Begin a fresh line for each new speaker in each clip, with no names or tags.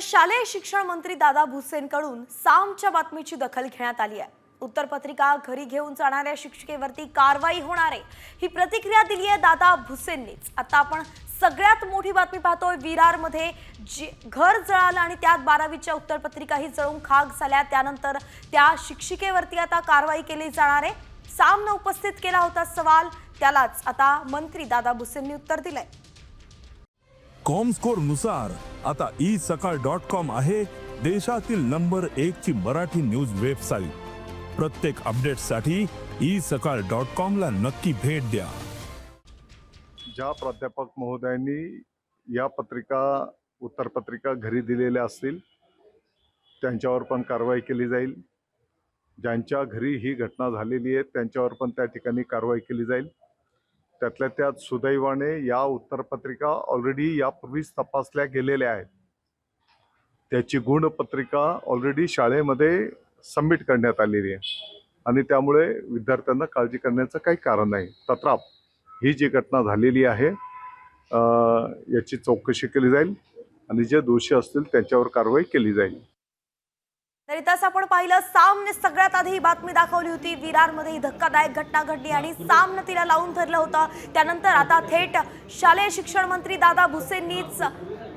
शालेय शिक्षण मंत्री दादा भुसेंकडून सामच्या बातमीची दखल घेण्यात आली आहे। उत्तरपत्रिका घरी घेऊन जाणाऱ्या शिक्षिकेवरती कारवाई होणार आहे, ही प्रतिक्रिया दिली आहे दादा भुसेंनीच। आता आपण सगळ्यात मोठी बातमी पाहतोय। विरारमध्ये घर जळालं आणि त्यात 12वीच्या उत्तरपत्रिकाही जळून खाक झाल्या। त्यानंतर त्या शिक्षिकेवरती आता कारवाई केली जाणार आहे। सामने उपस्थित केला होता सवाल, त्यालाच आता मंत्री दादा भुसेंनी उत्तर दिलंय।
कॉमस्कोर नुसार आता isakal.com आहे देशातील नंबर 1 ची मराठी न्यूज वेबसाईट। प्रत्येक अपडेटसाठी isakal.com ला नक्की भेट द्या।
ज्या प्राध्यापक महोदयांनी या उत्तरपत्रिका घरी दिलेल्या असतील त्यांच्यावर पण कारवाई केली जाईल। ज्यांच्या घरी ही घटना झालेली आहे त्यांच्यावर पण त्या ठिकाणी कारवाई केली जाईल। त्यातल्या त्यात सुदैवाने या उत्तरपत्रिका ऑलरेडी यापूर्वीच तपासल्या गेलेल्या आहेत। त्याची गुणपत्रिका ऑलरेडी शाळेमध्ये सबमिट करण्यात आलेली आहे आणि त्यामुळे विद्यार्थ्यांना काळजी करण्याचं काही कारण नाही। तत्राप ही जी घटना झालेली आहे याची चौकशी केली जाईल आणि जे दोषी असतील त्यांच्यावर कारवाई केली जाईल।
तर इथंच आपण पाहिलं, सामने सगळ्यात आधी ही बातमी दाखवली होती। विरारमध्ये ही धक्कादायक घटना घडली आणि सामने तिला लावून धरलं होतं। त्यानंतर आता थेट शालेय शिक्षण मंत्री दादा भुसेंनीच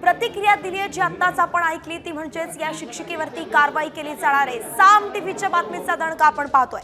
प्रतिक्रिया दिली आहे, जी आत्ताच आपण ऐकली ती म्हणजेच या शिक्षिकेवरती कारवाई केली जाणार आहे। साम टीव्हीच्या बातमीचा दणका आपण पाहतोय।